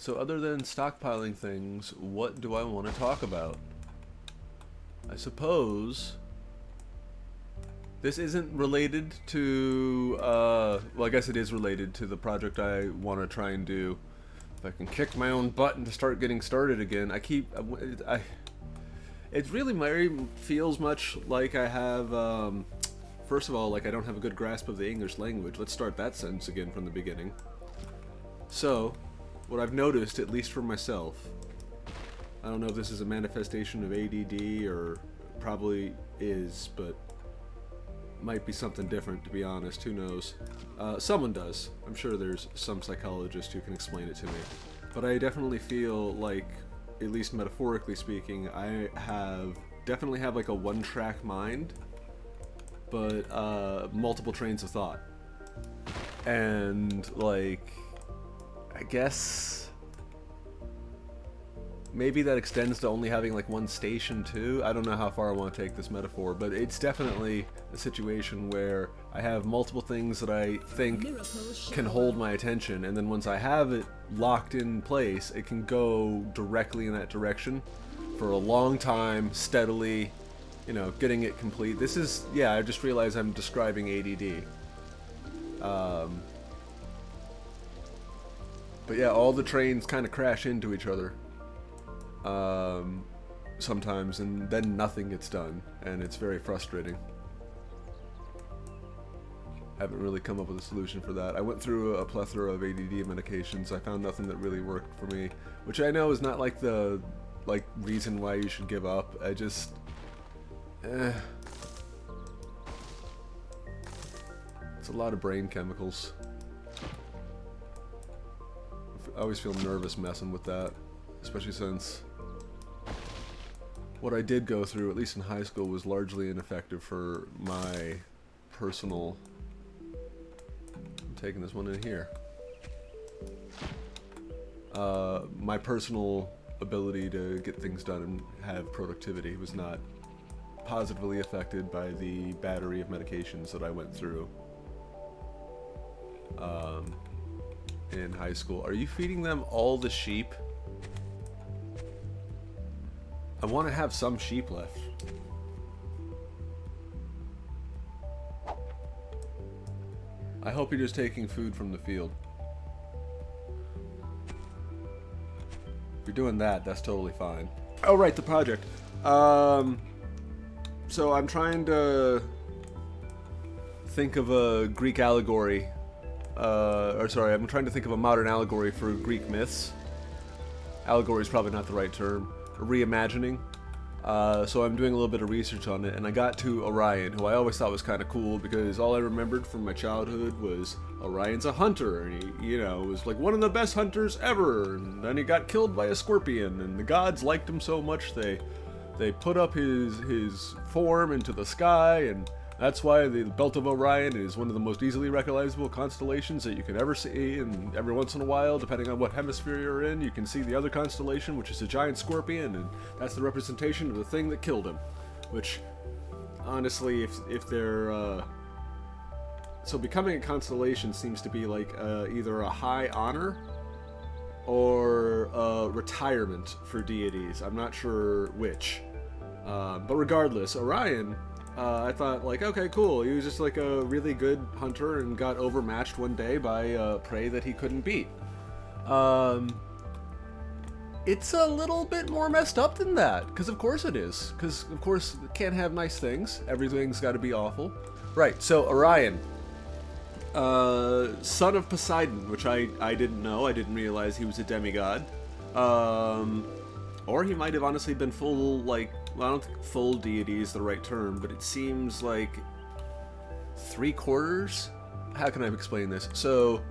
So other than stockpiling things, what do I want to talk about? I suppose this isn't related to, well, I guess it is related to the project I want to try and do. If I can kick my own butt and start getting started again. It really very feels much like I have, first of all, like I don't have a good grasp of the English language. Let's start that sentence again from the beginning. So, what I've noticed, at least for myself, I don't know if this is a manifestation of ADD or probably is, but might be something different, to be honest. Who knows? Someone does. I'm sure there's some psychologist who can explain it to me. But I definitely feel like, at least metaphorically speaking, I definitely have like a one-track mind, but multiple trains of thought. And like, I guess maybe that extends to only having like one station too. I don't know how far I want to take this metaphor, but it's definitely a situation where I have multiple things that I think can hold my attention, and then once I have it locked in place, it can go directly in that direction for a long time, steadily, you know, getting it complete. This is, yeah, I just realized I'm describing ADD. But yeah, all the trains kind of crash into each other sometimes, and then nothing gets done, and it's very frustrating. Haven't really come up with a solution for that. I went through a plethora of ADD medications. I found nothing that really worked for me, which I know is not like the reason why you should give up. I just it's a lot of brain chemicals. I always feel nervous messing with that, especially since what I did go through, at least in high school, was largely ineffective for my personal... I'm taking this one in here. My personal ability to get things done and have productivity was not positively affected by the battery of medications that I went through in high school. Are you feeding them all the sheep? I want to have some sheep left. I hope you're just taking food from the field. If you're doing that, that's totally fine. Oh, right, the project. So I'm trying to think of a Greek allegory. I'm trying to think of a modern allegory for Greek myths. Allegory is probably not the right term. A reimagining. So I'm doing a little bit of research on it, and I got to Orion, who I always thought was kind of cool because all I remembered from my childhood was Orion's a hunter, and he, you know, was like one of the best hunters ever, and then he got killed by a scorpion, and the gods liked him so much they put up his form into the sky, and that's why the Belt of Orion is one of the most easily recognizable constellations that you can ever see, and every once in a while, depending on what hemisphere you're in, you can see the other constellation, which is a giant scorpion, and that's the representation of the thing that killed him. Which, honestly, if they're... So becoming a constellation seems to be like either a high honor or a retirement for deities. I'm not sure which. But regardless, Orion... I thought, like, okay, cool. He was just like a really good hunter and got overmatched one day by prey that he couldn't beat. It's a little bit more messed up than that, because of course it is. Because, of course, it can't have nice things. Everything's got to be awful. Right, so Orion. Son of Poseidon, which I didn't know. I didn't realize he was a demigod. Or he might have honestly been full, like... Well, I don't think full deity is the right term, but it seems like 3/4? How can I explain this? So,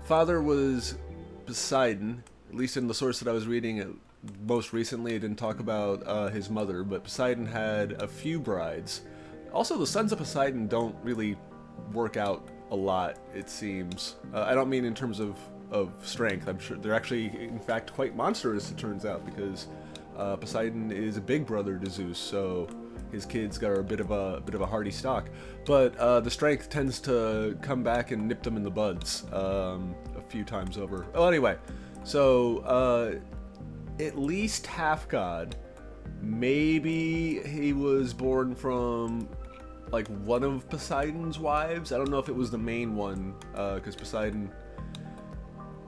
father was Poseidon, at least in the source that I was reading most recently. It didn't talk about his mother, but Poseidon had a few brides. Also, the sons of Poseidon don't really work out a lot, it seems. I don't mean in terms of strength. I'm sure they're actually, in fact, quite monstrous, it turns out, because... Poseidon is a big brother to Zeus, so his kids got a bit of a hardy stock. But the strength tends to come back and nip them in the buds a few times over. Oh, anyway, So, at least half god. Maybe he was born from, like, one of Poseidon's wives. I don't know if it was the main one, because Poseidon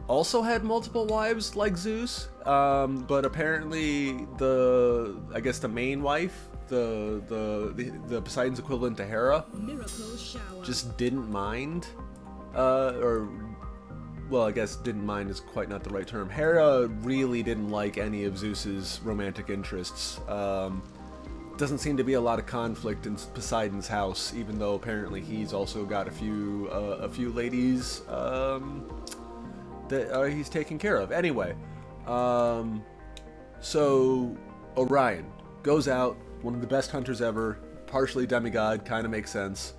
also had multiple wives like Zeus. But apparently I guess the main wife, the Poseidon's equivalent to Hera, just didn't mind, well, I guess didn't mind is quite not the right term. Hera really didn't like any of Zeus's romantic interests. Doesn't seem to be a lot of conflict in Poseidon's house, even though apparently he's also got a few ladies that he's taking care of. Anyway, so Orion goes out, one of the best hunters ever, partially demigod, kind of makes sense.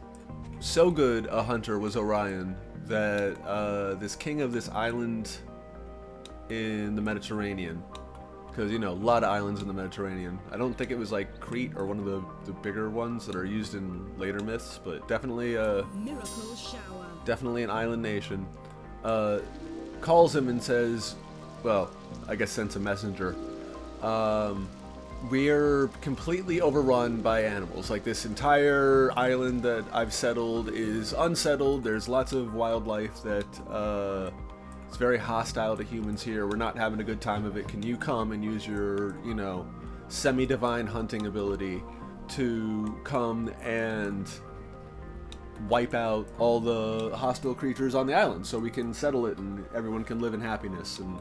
So good a hunter was Orion that this king of this island in the Mediterranean, because, you know, a lot of islands in the Mediterranean. I don't think it was like Crete or one of the bigger ones that are used in later myths, but definitely definitely an island nation. Calls him and says, well, I guess sends a messenger. We're completely overrun by animals. Like, this entire island that I've settled is unsettled. There's lots of wildlife that is very hostile to humans here. We're not having a good time of it. Can you come and use your, you know, semi-divine hunting ability to come and wipe out all the hostile creatures on the island so we can settle it and everyone can live in happiness? And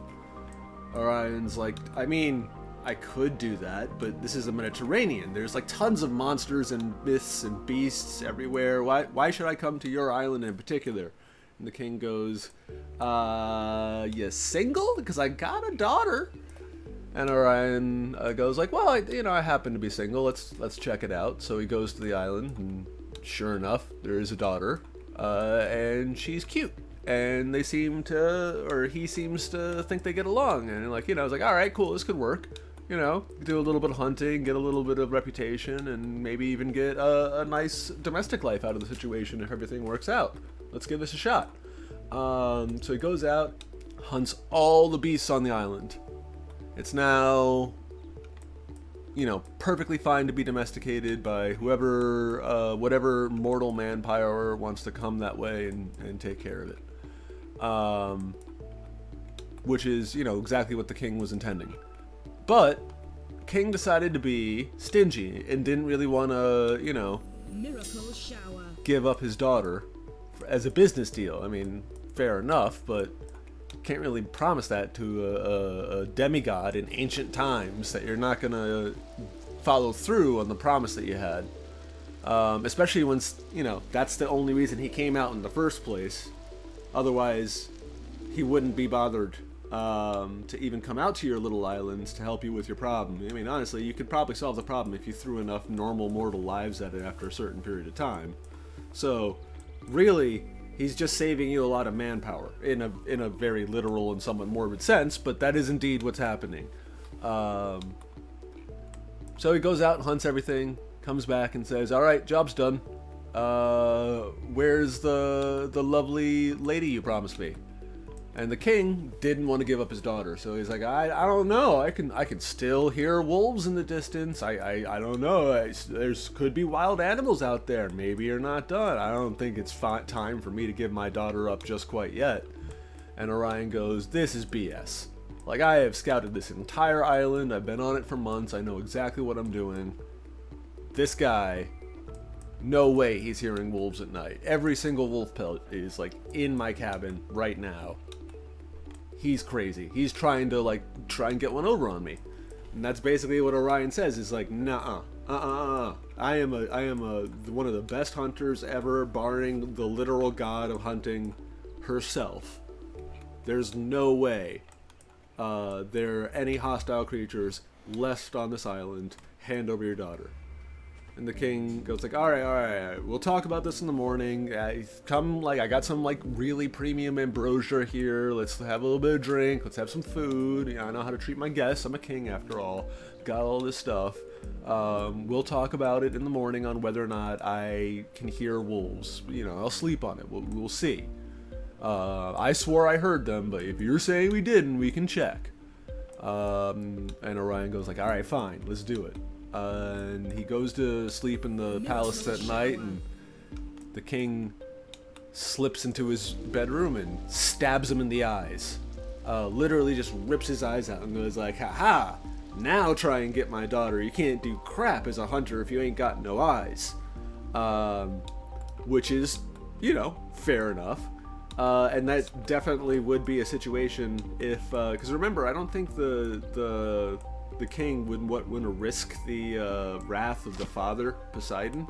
Orion's like, I mean, I could do that, but this is the Mediterranean. There's like tons of monsters and myths and beasts everywhere. Why should I come to your island in particular? And the king goes, you single? Because I got a daughter. And Orion goes like, well, I happen to be single. Let's check it out. So he goes to the island, and sure enough, there is a daughter, and she's cute. And they seem to, or he seems to think they get along. And like, I was like, all right, cool, this could work. Do a little bit of hunting, get a little bit of reputation, and maybe even get a nice domestic life out of the situation if everything works out. Let's give this a shot. So he goes out, hunts all the beasts on the island. It's now, perfectly fine to be domesticated by whoever, whatever mortal manpower wants to come that way and take care of it. Which is, exactly what the king was intending. But King decided to be stingy and didn't really want to, Miracle shower. give up his daughter as a business deal. I mean, fair enough, but can't really promise that to a demigod in ancient times that you're not going to follow through on the promise that you had. Especially when, that's the only reason he came out in the first place. Otherwise, he wouldn't be bothered to even come out to your little islands to help you with your problem. I mean, honestly, you could probably solve the problem if you threw enough normal mortal lives at it after a certain period of time. So, really, he's just saving you a lot of manpower in a very literal and somewhat morbid sense, but that is indeed what's happening. So he goes out and hunts everything, comes back and says, all right, job's done. Where's the lovely lady you promised me? And the king didn't want to give up his daughter, so he's like, I don't know. I can still hear wolves in the distance. I don't know. There's could be wild animals out there. Maybe you're not done. I don't think it's time for me to give my daughter up just quite yet. And Orion goes, this is BS. Like, I have scouted this entire island. I've been on it for months. I know exactly what I'm doing. This guy, no way he's hearing wolves at night. Every single wolf pelt is like in my cabin right now. He's crazy. He's trying to try and get one over on me. And that's basically what Orion says, is like, nuh-uh. I am one of the best hunters ever, barring the literal god of hunting herself. There's no way there are any hostile creatures left on this island. Hand over your daughter. And the king goes like, all right, we'll talk about this in the morning. I got some really premium ambrosia here. Let's have a little bit of drink. Let's have some food. I know how to treat my guests. I'm a king after all. Got all this stuff. We'll talk about it in the morning on whether or not I can hear wolves. I'll sleep on it. We'll see. I swore I heard them, but if you're saying we didn't, we can check. And Orion goes like, all right, fine, let's do it. And he goes to sleep in the palace that night, and the king slips into his bedroom and stabs him in the eyes. Literally just rips his eyes out and goes like, ha-ha, now try and get my daughter. You can't do crap as a hunter if you ain't got no eyes. Which is, you know, fair enough. And that definitely would be a situation if, because remember, I don't think the king wouldn't risk the wrath of the father, Poseidon.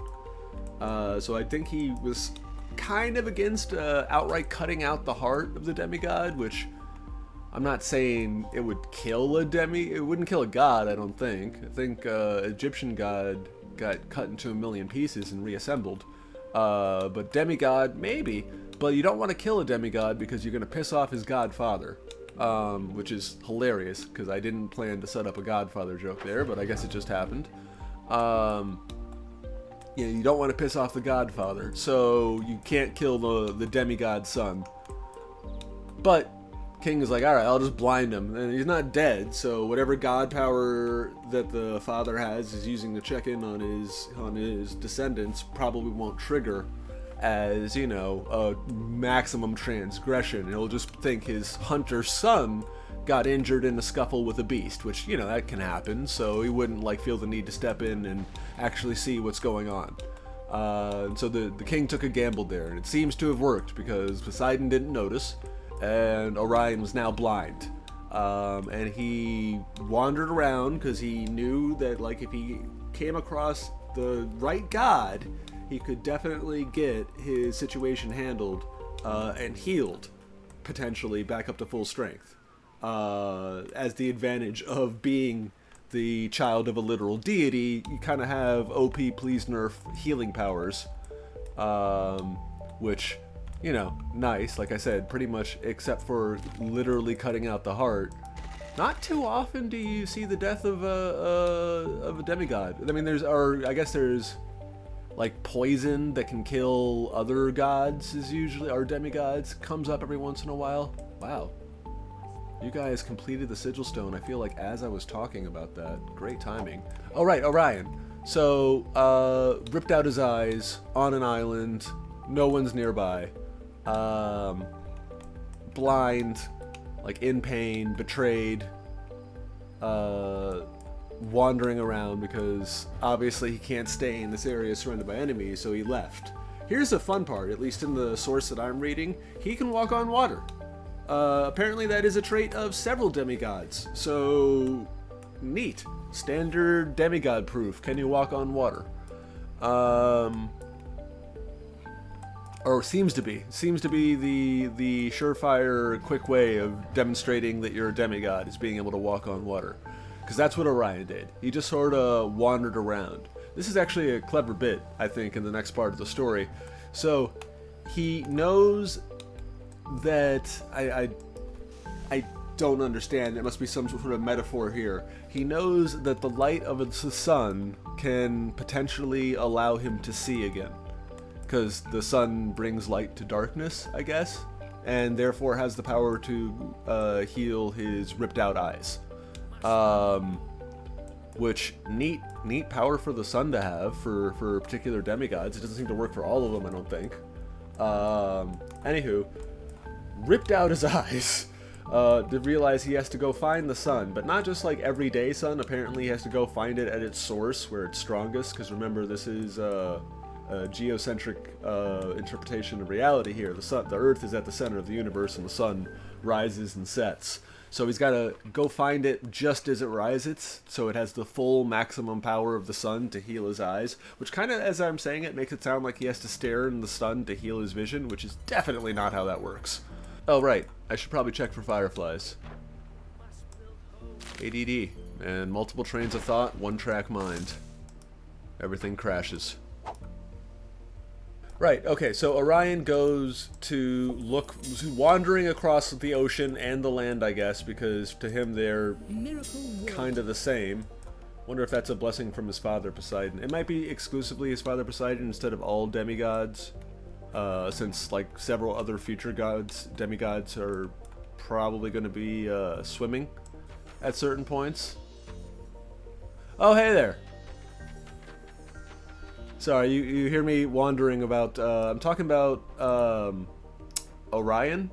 So I think he was kind of against outright cutting out the heart of the demigod, which I'm not saying it would kill it wouldn't kill a god, I don't think. I think Egyptian god got cut into a million pieces and reassembled. But demigod, maybe. But you don't want to kill a demigod because you're going to piss off his godfather. Which is hilarious, because I didn't plan to set up a godfather joke there, but I guess it just happened. Yeah, you don't want to piss off the godfather, so you can't kill the demigod's son. But King is like, alright, I'll just blind him. And he's not dead, so whatever god power that the father has is using to check in on his descendants probably won't trigger as, you know, a maximum transgression. He'll just think his hunter's son got injured in a scuffle with a beast, which, you know, that can happen, so he wouldn't, like, feel the need to step in and actually see what's going on. So the king took a gamble there, and it seems to have worked, because Poseidon didn't notice, and Orion was now blind. And he wandered around, because he knew that, like, if he came across the right god, he could definitely get his situation handled and healed, potentially back up to full strength. As the advantage of being the child of a literal deity, you kind of have OP please nerf healing powers, which, you know, nice, like I said, pretty much except for literally cutting out the heart. Not too often do you see the death of a demigod. I mean, there's like poison that can kill other gods is usually, or demigods, comes up every once in a while. Wow. You guys completed the sigil stone, I feel like, as I was talking about that. Great timing. Oh, right, Orion. So, ripped out his eyes on an island. No one's nearby. Blind, like in pain, betrayed, wandering around because obviously he can't stay in this area surrounded by enemies, so he left. Here's the fun part, at least in the source that I'm reading, he can walk on water. Apparently that is a trait of several demigods, so neat. Standard demigod proof. Can you walk on water? Or seems to be the surefire, quick way of demonstrating that you're a demigod is being able to walk on water, because that's what Orion did. He just sort of wandered around. This is actually a clever bit, I think, in the next part of the story. So he knows that I don't understand. It must be some sort of metaphor here. He knows that the light of the sun can potentially allow him to see again, because the sun brings light to darkness, I guess, and therefore has the power to heal his ripped out eyes. Which neat power for the sun to have for particular demigods. It doesn't seem to work for all of them, I don't think. Anywho, ripped out his eyes to realize he has to go find the sun, but not just like everyday sun. Apparently he has to go find it at its source where it's strongest, because remember, this is a geocentric interpretation of reality here. The Earth is at the center of the universe, and the sun rises and sets. So he's got to go find it just as it rises, so it has the full maximum power of the sun to heal his eyes, which kind of, as I'm saying it, makes it sound like he has to stare in the sun to heal his vision, which is definitely not how that works. Oh, right. I should probably check for fireflies. ADD. And multiple trains of thought, one-track mind. Everything crashes. Right, okay, so Orion goes to look, wandering across the ocean and the land, I guess, because to him they're kind of the same. Wonder if that's a blessing from his father, Poseidon. It might be exclusively his father, Poseidon, instead of all demigods. since like several other future gods, demigods, are probably going to be swimming at certain points. Oh, hey there. Sorry, you hear me wandering about. I'm talking about Orion,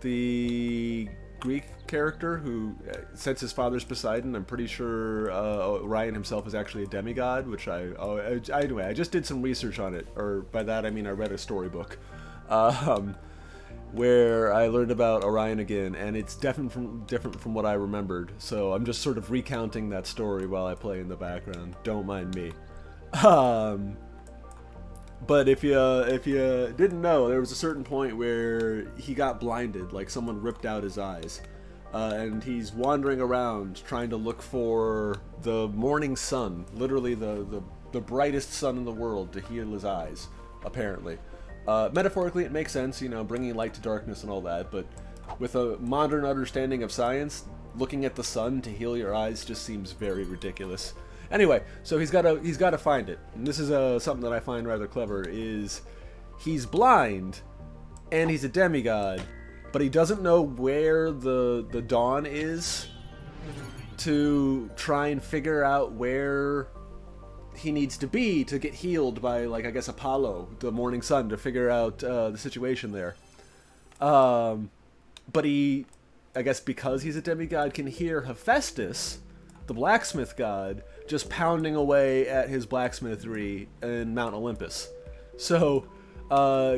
the Greek character who, since his father's Poseidon, I'm pretty sure Orion himself is actually a demigod, which anyway, I just did some research on it, or by that I mean I read a storybook, where I learned about Orion again, and it's different from what I remembered, so I'm just sort of recounting that story while I play in the background. Don't mind me. But if you didn't know, there was a certain point where he got blinded, like someone ripped out his eyes, and he's wandering around trying to look for the morning sun, literally the brightest sun in the world, to heal his eyes, apparently. Metaphorically, it makes sense, you know, bringing light to darkness and all that, but with a modern understanding of science, looking at the sun to heal your eyes just seems very ridiculous. Anyway, so he's got to find it. And this is something that I find rather clever, is he's blind and he's a demigod, but he doesn't know where the dawn is to try and figure out where he needs to be to get healed by, like, I guess Apollo, the morning sun, to figure out the situation there. But he, I guess because he's a demigod, can hear Hephaestus, the blacksmith god, just pounding away at his blacksmithery in Mount Olympus. So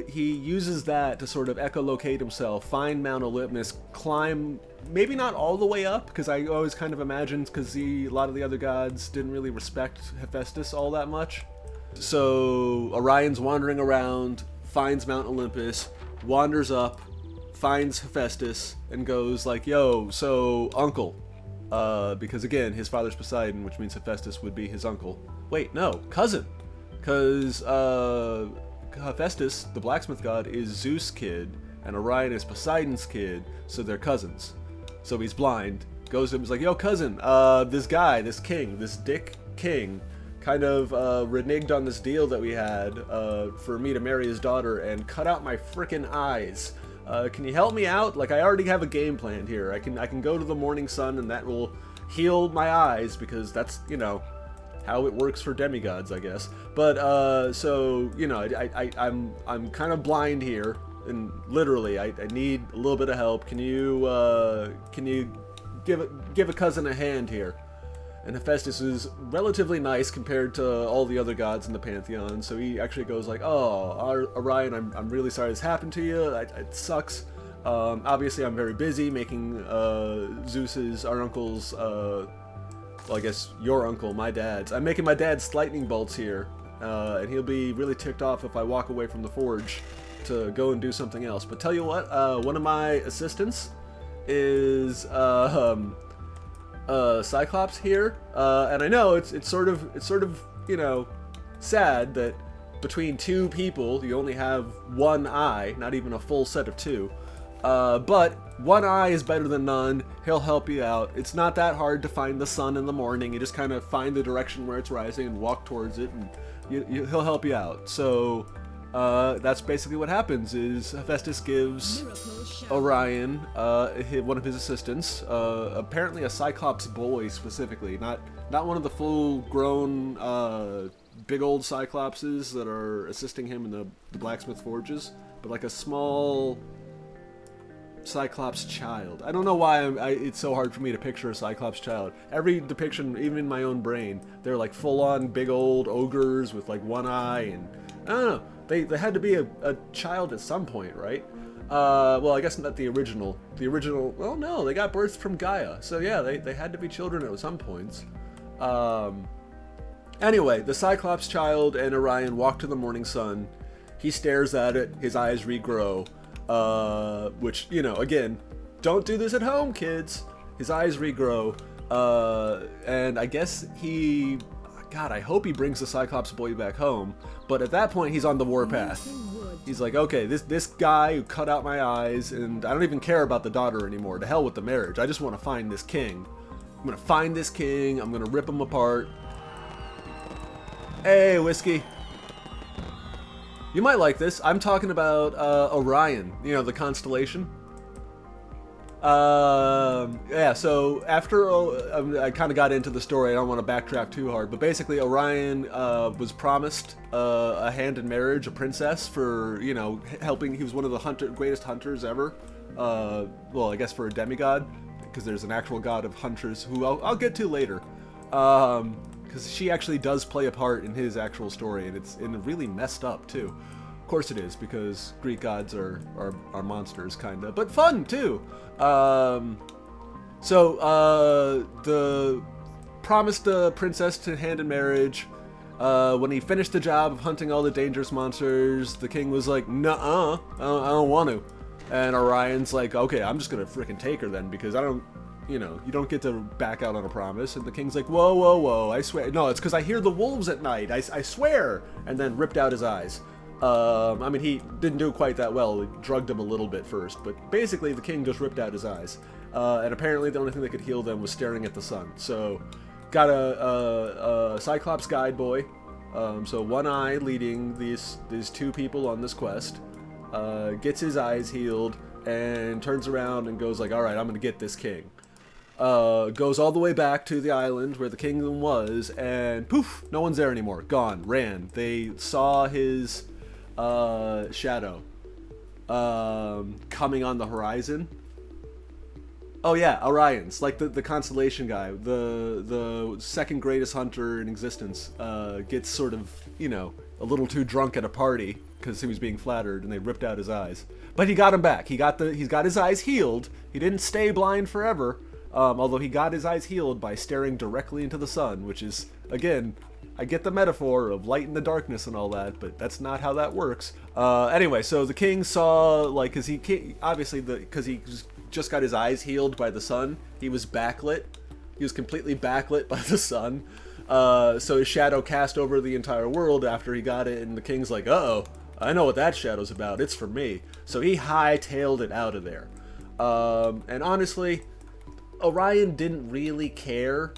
he uses that to sort of echolocate himself, find Mount Olympus, climb, maybe not all the way up, because I always kind of imagined, because a lot of the other gods didn't really respect Hephaestus all that much. So Orion's wandering around, finds Mount Olympus, wanders up, finds Hephaestus, and goes like, yo, so uncle. Because again, his father's Poseidon, which means Hephaestus would be his uncle. Wait, no, cousin. Because Hephaestus, the blacksmith god, is Zeus' kid, and Orion is Poseidon's kid, so they're cousins. So he's blind, goes to him, he's like, yo, cousin, this guy, this king, this dick king, kind of reneged on this deal that we had for me to marry his daughter and cut out my frickin' eyes. Can you help me out? Like, I already have a game plan here. I can go to the morning sun, and that will heal my eyes, because that's, you know, how it works for demigods, I guess. But so, you know, I'm kind of blind here, and literally I need a little bit of help. Can you give a cousin a hand here? And Hephaestus is relatively nice compared to all the other gods in the pantheon, so he actually goes like, oh, Orion, I'm really sorry this happened to you, it sucks. Obviously I'm very busy making Zeus's, our uncle's, well, I guess your uncle, my dad's. I'm making my dad's lightning bolts here, and he'll be really ticked off if I walk away from the forge to go and do something else. But tell you what, one of my assistants is Cyclops here, and I know it's sort of you know, sad that between two people you only have one eye, not even a full set of two, but one eye is better than none. He'll help you out. It's not that hard to find the sun in the morning. You just kind of find the direction where it's rising and walk towards it, and he'll help you out. So that's basically what happens, is Hephaestus gives Orion, one of his assistants, apparently a Cyclops boy specifically, not one of the full-grown big old Cyclopses that are assisting him in the blacksmith forges, but like a small Cyclops child. I don't know why it's so hard for me to picture a Cyclops child. Every depiction, even in my own brain, they're like full-on big old ogres with like one eye, and I don't know. They had to be a child at some point, right? Well, I guess not the original. The original, well, no, they got birthed from Gaia. So yeah, they had to be children at some points. Anyway, the Cyclops child and Orion walk to the morning sun. He stares at it, his eyes regrow. Which, you know, again, don't do this at home, kids. His eyes regrow. And I guess God, I hope he brings the Cyclops boy back home. But at that point, he's on the warpath. He's like, okay, this guy who cut out my eyes, and I don't even care about the daughter anymore. To hell with the marriage. I just want to find this king. I'm going to find this king. I'm going to rip him apart. Hey, Whiskey. You might like this. I'm talking about Orion, you know, the constellation. Yeah, so after I kind of got into the story, I don't want to backtrack too hard, but basically Orion was promised a hand in marriage, a princess, for, you know, helping. He was one of the greatest hunters ever. Well, I guess for a demigod, because there's an actual god of hunters who I'll get to later. Because she actually does play a part in his actual story, and it's really messed up too. Of course it is, because Greek gods are monsters, kinda, but fun too. The promised the princess to hand in marriage. When he finished the job of hunting all the dangerous monsters, the king was like, "Nuh-uh, I don't want to." And Orion's like, "Okay, I'm just gonna freaking take her then, because I don't, you know, you don't get to back out on a promise." And the king's like, "Whoa, whoa, whoa, I swear. No, it's because I hear the wolves at night. I swear." And then ripped out his eyes. I mean, he didn't do quite that well. He drugged him a little bit first, but basically the king just ripped out his eyes. And apparently the only thing that could heal them was staring at the sun. So, got a Cyclops guide boy. So one eye leading these two people on this quest. Gets his eyes healed and turns around and goes like, "All right, I'm gonna get this king." Goes all the way back to the island where the kingdom was, and poof, no one's there anymore. Gone. Ran. They saw his shadow coming on the horizon. Oh yeah, Orion's, like the constellation guy, the second greatest hunter in existence, gets sort of, you know, a little too drunk at a party because he was being flattered, and they ripped out his eyes. But he got him back. He's got his eyes healed. He didn't stay blind forever, although he got his eyes healed by staring directly into the sun, which is, again, I get the metaphor of light in the darkness and all that, but that's not how that works. Anyway, so the king saw, like, because he just got his eyes healed by the sun, he was backlit. He was completely backlit by the sun. So his shadow cast over the entire world after he got it, and the king's like, "Uh-oh, I know what that shadow's about. It's for me." So he hightailed it out of there. And honestly, Orion didn't really care.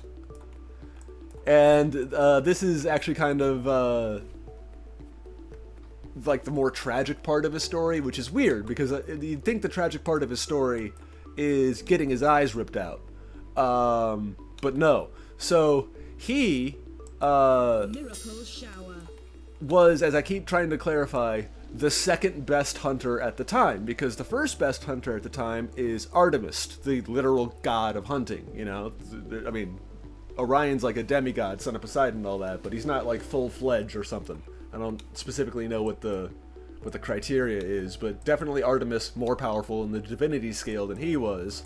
And this is actually kind of like the more tragic part of his story, which is weird because you'd think the tragic part of his story is getting his eyes ripped out. But no. So he was, as I keep trying to clarify, the second best hunter at the time, because the first best hunter at the time is Artemis, the literal god of hunting. You know, I mean, Orion's like a demigod, son of Poseidon and all that, but he's not like full-fledged or something. I don't specifically know what the criteria is, but definitely Artemis more powerful in the divinity scale than he was.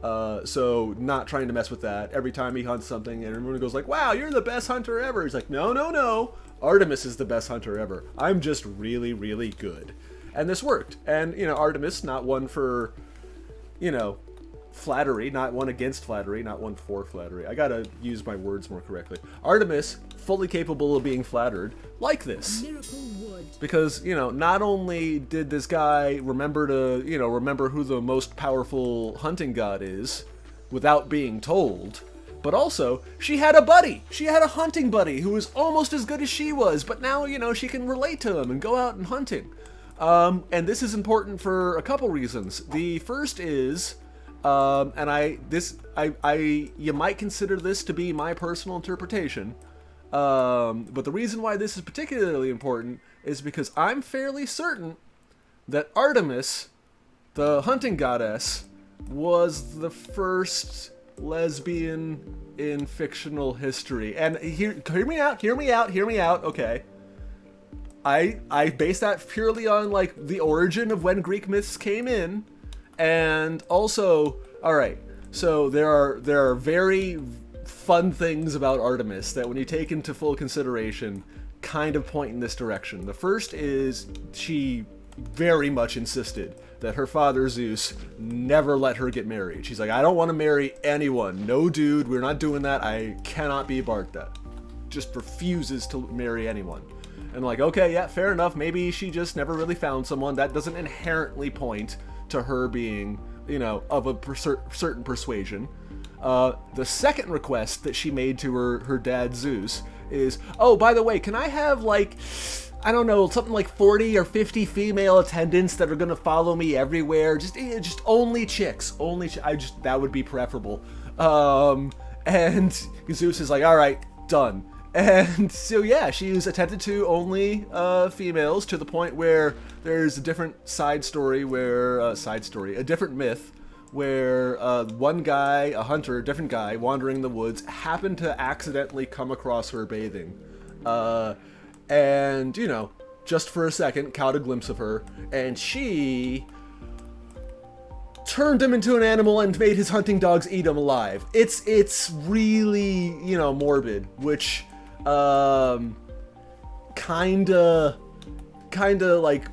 So not trying to mess with that. Every time he hunts something, and everyone goes like, "Wow, you're the best hunter ever." He's like, "No, no, no. Artemis is the best hunter ever. I'm just really, really good." And this worked. And, you know, Artemis, not one for, you know, flattery, not one against flattery, not one for flattery. I gotta use my words more correctly. Artemis, fully capable of being flattered, like this. Because, you know, not only did this guy remember who the most powerful hunting god is without being told, but also, she had a buddy. She had a hunting buddy who was almost as good as she was, but now, you know, she can relate to him and go out and hunting. And this is important for a couple reasons. The first is, you might consider this to be my personal interpretation, but the reason why this is particularly important is because I'm fairly certain that Artemis, the hunting goddess, was the first lesbian in fictional history. And hear me out, okay. I base that purely on, like, the origin of when Greek myths came in, and also, alright, so there are very fun things about Artemis that when you take into full consideration, kind of point in this direction. The first is she very much insisted that her father Zeus never let her get married. She's like, "I don't want to marry anyone. No dude, we're not doing that. I cannot be Bartha." Just refuses to marry anyone. And like, okay, yeah, fair enough. Maybe she just never really found someone. That doesn't inherently point to her being, you know, of a certain persuasion. The second request that she made to her dad Zeus is, "Oh, by the way, can I have, like, I don't know, something like 40 or 50 female attendants that are gonna follow me everywhere. Just only chicks. That would be preferable. And Zeus is like, all right, done. And so yeah, she was attended to only females, to the point where there's a different a different myth where one guy, a hunter, a different guy, wandering in the woods, happened to accidentally come across her bathing. And, you know, just for a second, caught a glimpse of her, and she turned him into an animal and made his hunting dogs eat him alive. It's really, you know, morbid, which, kinda like,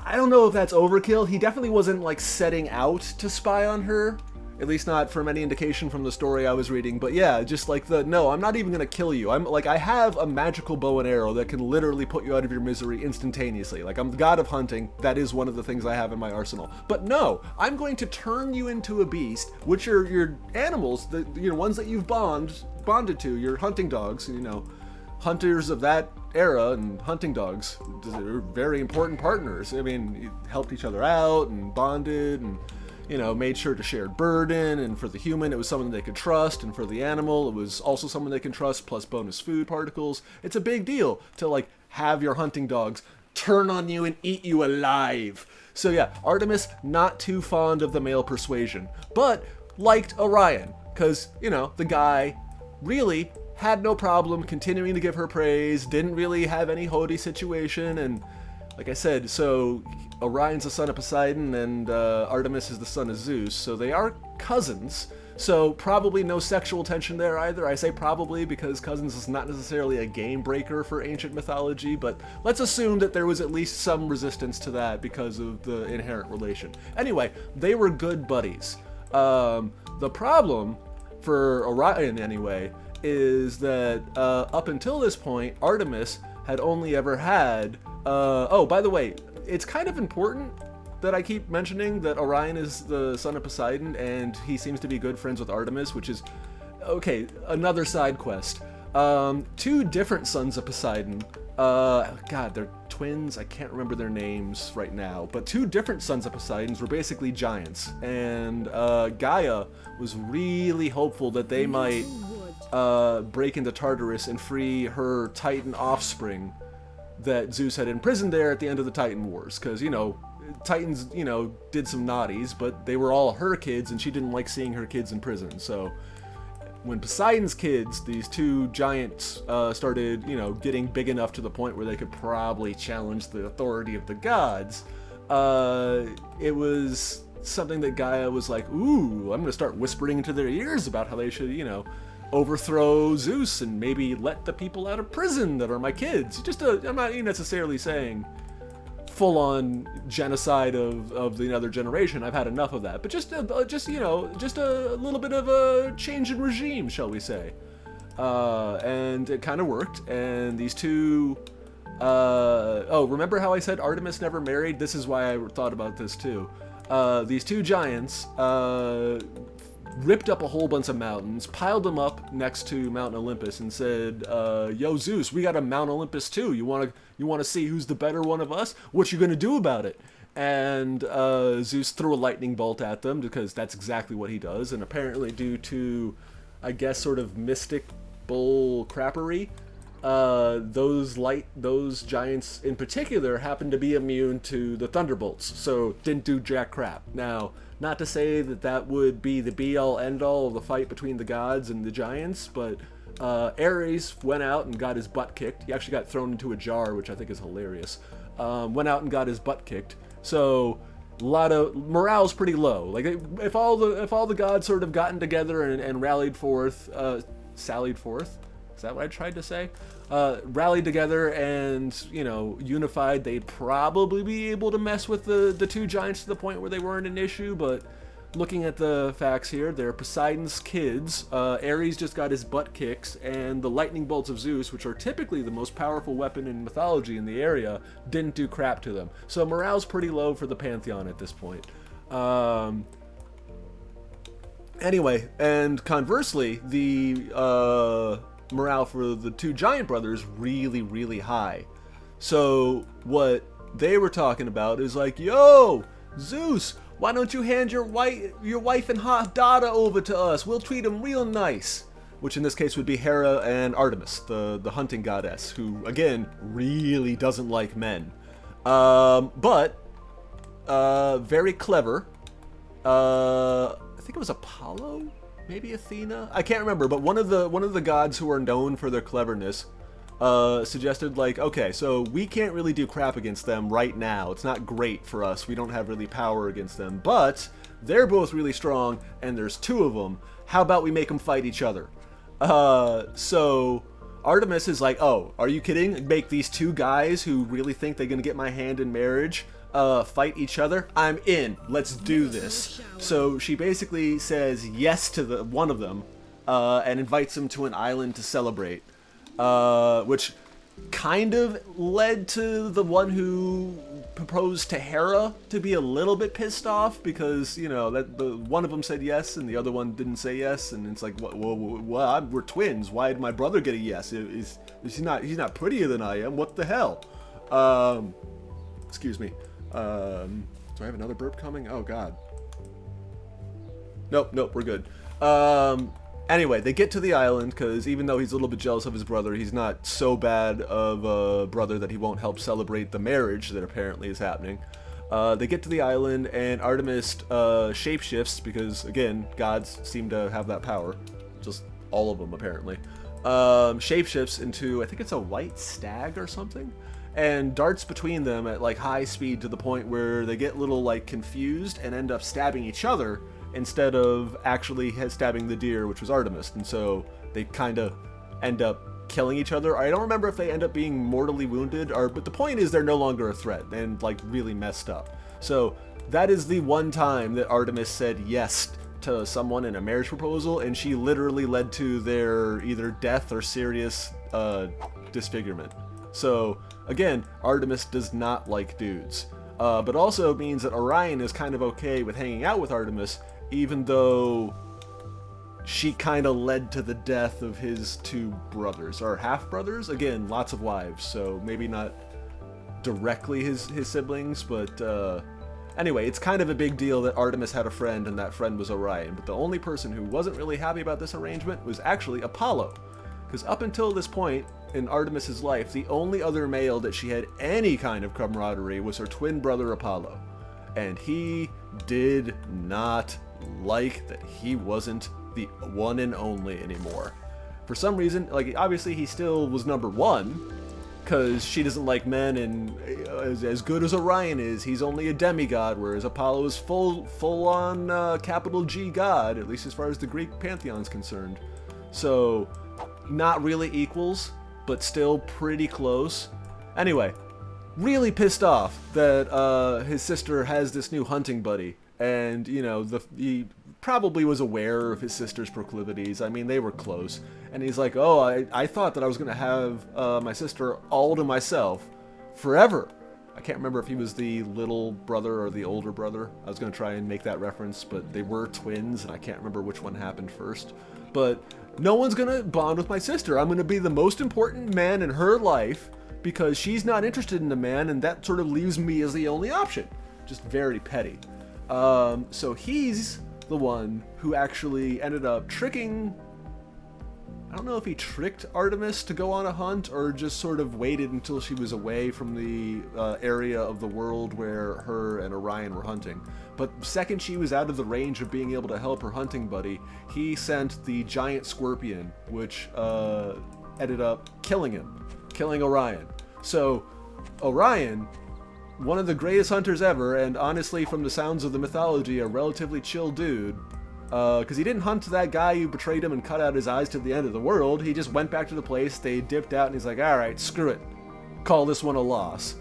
I don't know if that's overkill. He definitely wasn't, like, setting out to spy on her. At least not from any indication from the story I was reading. But yeah, just like no, I'm not even gonna kill you. I have a magical bow and arrow that can literally put you out of your misery instantaneously. Like, I'm the god of hunting. That is one of the things I have in my arsenal. But no, I'm going to turn you into a beast, which are your animals, the ones that you've bonded to, your hunting dogs, you know, hunters of that era, and hunting dogs, they're very important partners. I mean, you helped each other out and bonded and, you know, made sure to share burden, and for the human, it was someone they could trust, and for the animal, it was also someone they can trust, plus bonus food particles. It's a big deal to, like, have your hunting dogs turn on you and eat you alive. So yeah, Artemis, not too fond of the male persuasion, but liked Orion, because, you know, the guy really had no problem continuing to give her praise, didn't really have any Hody situation, and like I said, so Orion's the son of Poseidon, and Artemis is the son of Zeus, so they are cousins, so probably no sexual tension there either. I say probably because cousins is not necessarily a game breaker for ancient mythology, but let's assume that there was at least some resistance to that because of the inherent relation. Anyway, they were good buddies. The problem for Orion, anyway, is that up until this point, Artemis had only ever had... oh, by the way, it's kind of important that I keep mentioning that Orion is the son of Poseidon, and he seems to be good friends with Artemis, which is... Okay, another side quest. Two different sons of Poseidon. God, they're twins. I can't remember their names right now. But two different sons of Poseidons were basically giants. And Gaia was really hopeful that they might break into Tartarus and free her Titan offspring that Zeus had imprisoned there at the end of the Titan Wars. Because, you know, Titans, you know, did some naughties, but they were all her kids, and she didn't like seeing her kids in prison. So when Poseidon's kids, these two giants, started, you know, getting big enough to the point where they could probably challenge the authority of the gods, it was something that Gaia was like, ooh, I'm gonna start whispering into their ears about how they should, you know, overthrow Zeus and maybe let the people out of prison that are my kids. I'm not even necessarily saying full-on genocide of the other generation. I've had enough of that. But just a little bit of a change in regime, shall we say. And it kind of worked. And these two... remember how I said Artemis never married? This is why I thought about this too. These two giants ripped up a whole bunch of mountains, piled them up next to Mount Olympus, and said, yo, Zeus, we got a Mount Olympus too. You wanna see who's the better one of us? What you gonna do about it? And Zeus threw a lightning bolt at them, because that's exactly what he does. And apparently due to, I guess, sort of mystic bull crappery, those giants in particular happened to be immune to the thunderbolts, so didn't do jack crap. Now, not to say that that would be the be-all end-all of the fight between the gods and the giants, but Ares went out and got his butt kicked. He actually got thrown into a jar, which I think is hilarious. Went out and got his butt kicked. So a lot of morale's pretty low. Like, if all the gods sort of gotten together and rallied forth, sallied forth. Is that what I tried to say? Rallied together and, you know, unified, they'd probably be able to mess with the two giants to the point where they weren't an issue, but looking at the facts here, they're Poseidon's kids. Ares just got his butt kicked, and the lightning bolts of Zeus, which are typically the most powerful weapon in mythology in the area, didn't do crap to them. So morale's pretty low for the Pantheon at this point. Anyway, and conversely, the morale for the two giant brothers really, really high. So what they were talking about is like, yo, Zeus, why don't you hand your wife and hot daughter over to us? We'll treat them real nice. Which in this case would be Hera and Artemis, the hunting goddess, who, again, really doesn't like men. But very clever. I think it was Apollo? Maybe Athena? I can't remember, but one of the gods who are known for their cleverness suggested, like, okay, so we can't really do crap against them right now. It's not great for us. We don't have really power against them, but they're both really strong, and there's two of them. How about we make them fight each other? So Artemis is like, oh, are you kidding? Make these two guys who really think they're gonna get my hand in marriage fight each other? I'm in. Let's do this. So she basically says yes to one of them and invites him to an island to celebrate, which kind of led to the one who proposed to Hera to be a little bit pissed off because, you know, that the one of them said yes and the other one didn't say yes, and it's like, what? We're twins. Why did my brother get a yes? He's not prettier than I am. What the hell? Excuse me. Do I have another burp coming? Oh God. Nope, we're good. Anyway, they get to the island because even though he's a little bit jealous of his brother, he's not so bad of a brother that he won't help celebrate the marriage that apparently is happening. They get to the island and Artemis shapeshifts because, again, gods seem to have that power. Just all of them, apparently. Shapeshifts into, I think it's a white stag or something, and darts between them at like high speed to the point where they get a little like confused and end up stabbing each other instead of actually stabbing the deer, which was Artemis. And so they kind of end up killing each other. I don't remember if they end up being mortally wounded, but the point is they're no longer a threat and like really messed up. So that is the one time that Artemis said yes to someone in a marriage proposal, and she literally led to their either death or serious disfigurement. So again, Artemis does not like dudes. But also means that Orion is kind of okay with hanging out with Artemis, even though she kind of led to the death of his two brothers, or half-brothers. Again, lots of wives, so maybe not directly his siblings, but anyway, it's kind of a big deal that Artemis had a friend, and that friend was Orion. But the only person who wasn't really happy about this arrangement was actually Apollo, because up until this point in Artemis's life, the only other male that she had any kind of camaraderie was her twin brother Apollo, and he did not like that he wasn't the one and only anymore. For some reason, like, obviously he still was number one, because she doesn't like men, and as good as Orion is, he's only a demigod, whereas Apollo is full-on capital G god, at least as far as the Greek pantheon's concerned. So, not really equals, but still pretty close. Anyway, really pissed off that his sister has this new hunting buddy, and, you know, he probably was aware of his sister's proclivities. I mean, they were close. And he's like, oh, I thought that I was going to have my sister all to myself forever. I can't remember if he was the little brother or the older brother. I was going to try and make that reference, but they were twins, and I can't remember which one happened first. But no one's going to bond with my sister. I'm going to be the most important man in her life because she's not interested in a man, and that sort of leaves me as the only option. Just very petty. So he's the one who actually ended up tricking... I don't know if he tricked Artemis to go on a hunt or just sort of waited until she was away from the area of the world where her and Orion were hunting. But second she was out of the range of being able to help her hunting buddy, he sent the giant scorpion, which ended up killing Orion. So Orion, one of the greatest hunters ever, and honestly, from the sounds of the mythology, a relatively chill dude, because he didn't hunt that guy who betrayed him and cut out his eyes to the end of the world. He just went back to the place, they dipped out, and he's like, alright, screw it. Call this one a loss.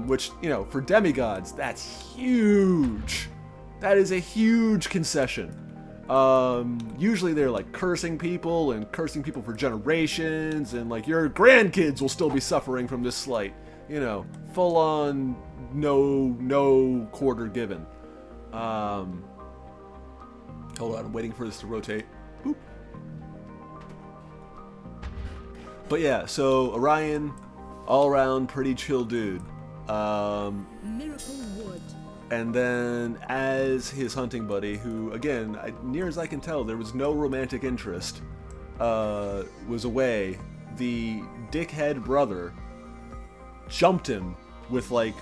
Which, you know, for demigods, that's huge. That is a huge concession. Usually they're like cursing people for generations, and like your grandkids will still be suffering from this slight. You know, full on no quarter given. Hold on, I'm waiting for this to rotate. Boop. But yeah, so Orion all around pretty chill dude. Miracle Wood. And then as his hunting buddy, who, again, near as I can tell, there was no romantic interest, was away, the dickhead brother jumped him with, like...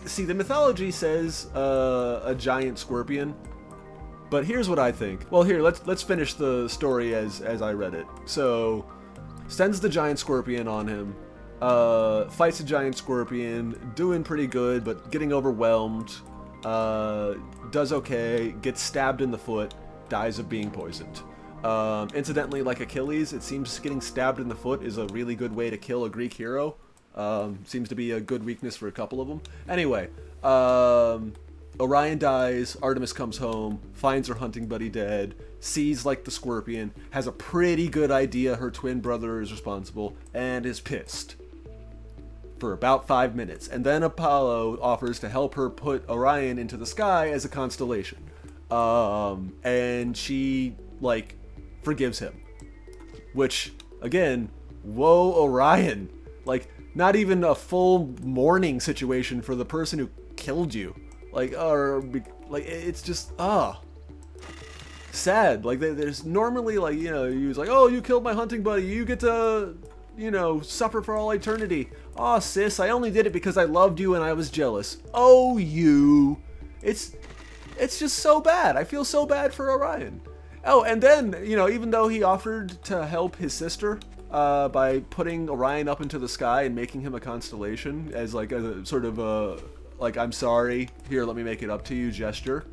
See, the mythology says a giant scorpion, but here's what I think. Well, here, let's finish the story as I read it. So, sends the giant scorpion on him, fights a giant scorpion, doing pretty good, but getting overwhelmed, does okay, gets stabbed in the foot, dies of being poisoned. Incidentally, like Achilles, it seems getting stabbed in the foot is a really good way to kill a Greek hero. Seems to be a good weakness for a couple of them. Anyway, Orion dies, Artemis comes home, finds her hunting buddy dead, sees, like, the scorpion, has a pretty good idea her twin brother is responsible, and is pissed. For about 5 minutes. And then Apollo offers to help her put Orion into the sky as a constellation. And she, like, forgives him. Which, again, whoa, Orion. Like, not even a full mourning situation for the person who killed you. Like, it's just, sad. Like, there's normally, like, you know, he was like, oh, you killed my hunting buddy, you get to, you know, suffer for all eternity. Aw, sis, I only did it because I loved you and I was jealous. Oh, you. It's just so bad. I feel so bad for Orion. Oh, and then, you know, even though he offered to help his sister, by putting Orion up into the sky and making him a constellation as, like, a sort of a, like, I'm sorry, here, let me make it up to you gesture.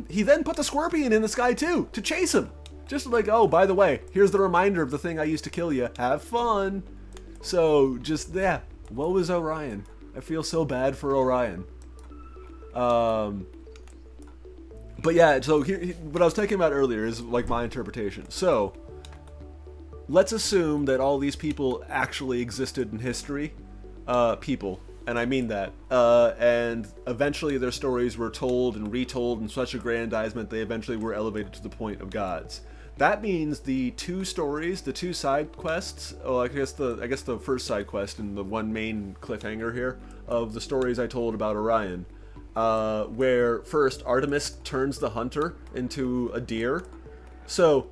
He then put the scorpion in the sky too, to chase him. Just like, oh, by the way, here's the reminder of the thing I used to kill you. Have fun. So, just, yeah, woe is Orion. I feel so bad for Orion. But yeah, so what I was talking about earlier is, like, my interpretation. So, let's assume that all these people actually existed in history. People. And I mean that. And eventually their stories were told and retold in such aggrandizement they eventually were elevated to the point of gods. That means the two stories, the two side quests, I guess the first side quest and the one main cliffhanger here of the stories I told about Orion, where first Artemis turns the hunter into a deer. So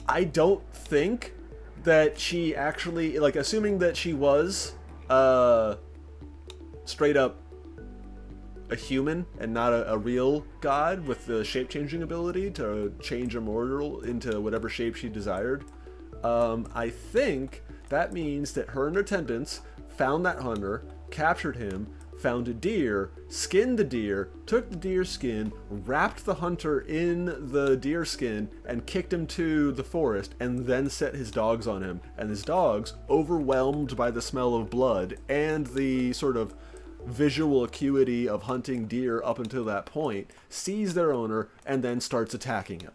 I don't think that she actually, like, assuming that she was straight up a human and not a real god with the shape-changing ability to change a mortal into whatever shape she desired, I think that means that her and her attendants found that hunter, captured him, found a deer, skinned the deer, took the deer skin, wrapped the hunter in the deer skin, and kicked him to the forest, and then set his dogs on him. And his dogs, overwhelmed by the smell of blood and the sort of visual acuity of hunting deer up until that point, sees their owner and then starts attacking him.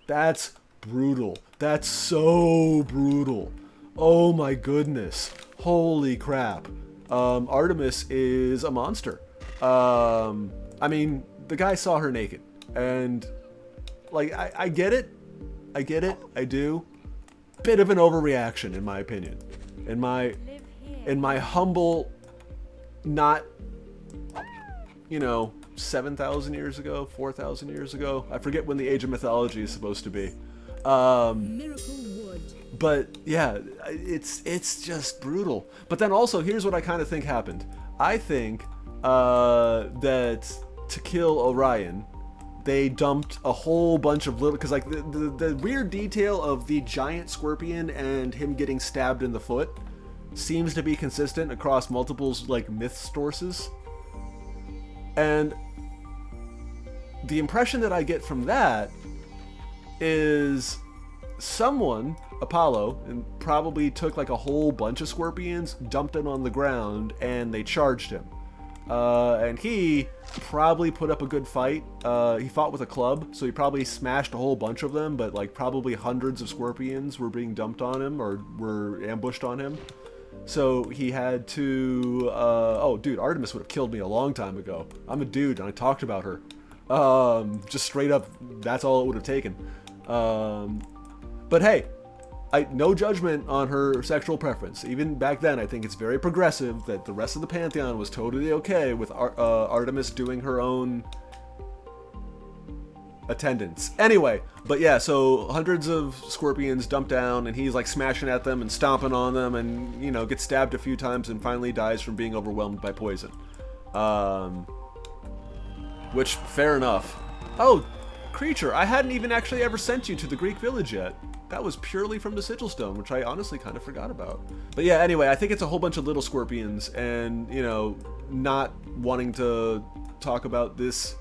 That's brutal. That's so brutal. Oh my goodness. Holy crap. Artemis is a monster. I mean, the guy saw her naked, and, like, I get it. I get it. I do. Bit of an overreaction, in my opinion. In my humble, not, you know, 7,000 years ago, 4,000 years ago. I forget when the age of mythology is supposed to be. Miracle Wood. But yeah, it's just brutal. But then also, here's what I kind of think happened. I think that to kill Orion, they dumped a whole bunch of little, because, like, the weird detail of the giant scorpion and him getting stabbed in the foot seems to be consistent across multiple, like, myth sources. And the impression that I get from that is someone, Apollo, and probably took, like, a whole bunch of scorpions, dumped them on the ground, and they charged him. And he probably put up a good fight. He fought with a club, so he probably smashed a whole bunch of them, but, like, probably hundreds of scorpions were being dumped on him or were ambushed on him. So he had to, oh dude, Artemis would have killed me a long time ago. I'm a dude and I talked about her. Just straight up, that's all it would have taken. But hey, no judgment on her sexual preference. Even back then, I think it's very progressive that the rest of the Pantheon was totally okay with Artemis doing her own attendance. Anyway, but yeah, so hundreds of scorpions dump down, and he's like smashing at them and stomping on them, and you know, gets stabbed a few times and finally dies from being overwhelmed by poison. Which, fair enough. Oh, creature, I hadn't even actually ever sent you to the Greek village yet. That was purely from the Sigil Stone, which I honestly kind of forgot about. But yeah, anyway, I think it's a whole bunch of little scorpions, and, you know, not wanting to talk about this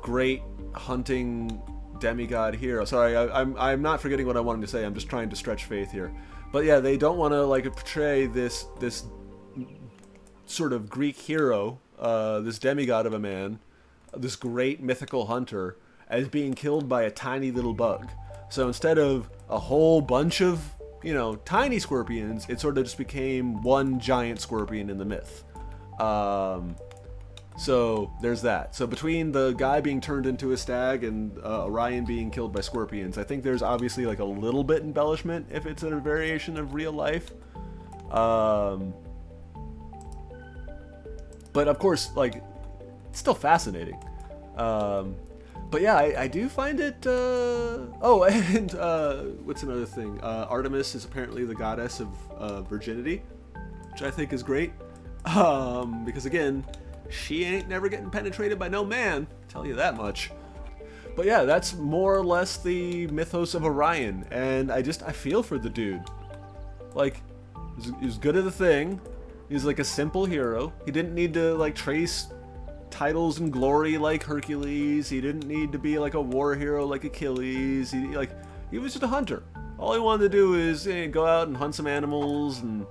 great hunting demigod hero. Sorry, I'm not forgetting what I wanted to say. I'm just trying to stretch faith here. But yeah, they don't want to like portray this sort of Greek hero, this demigod of a man, this great mythical hunter, as being killed by a tiny little bug. So instead of a whole bunch of, you know, tiny scorpions, it sort of just became one giant scorpion in the myth. So there's that. So between the guy being turned into a stag and Orion being killed by scorpions, I think there's obviously like a little bit embellishment if it's a variation of real life. But of course, like, it's still fascinating. But yeah, I do find it... Oh, and what's another thing? Artemis is apparently the goddess of virginity, which I think is great. Because again, she ain't never getting penetrated by no man, tell you that much. But yeah, that's more or less the mythos of Orion, and I feel for the dude. Like, he was good at the thing. He's like a simple hero. He didn't need to like trace titles and glory like Hercules. He didn't need to be like a war hero like Achilles. He was just a hunter. All he wanted to do is go out and hunt some animals and,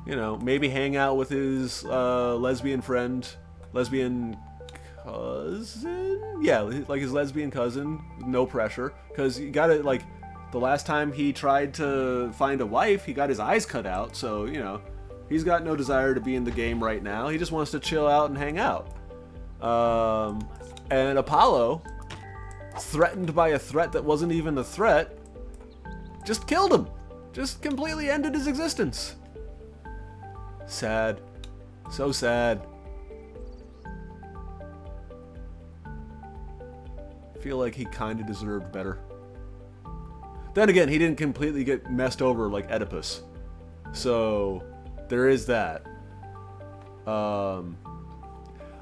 you know, maybe hang out with his lesbian cousin? Yeah, like his lesbian cousin, no pressure. Because you gotta, like, the last time he tried to find a wife, he got his eyes cut out, so, you know, he's got no desire to be in the game right now. He just wants to chill out and hang out. And Apollo, threatened by a threat that wasn't even a threat, just killed him. Just completely ended his existence. Sad. So sad. Feel like he kind of deserved better. Then again, he didn't completely get messed over like Oedipus. So, there is that.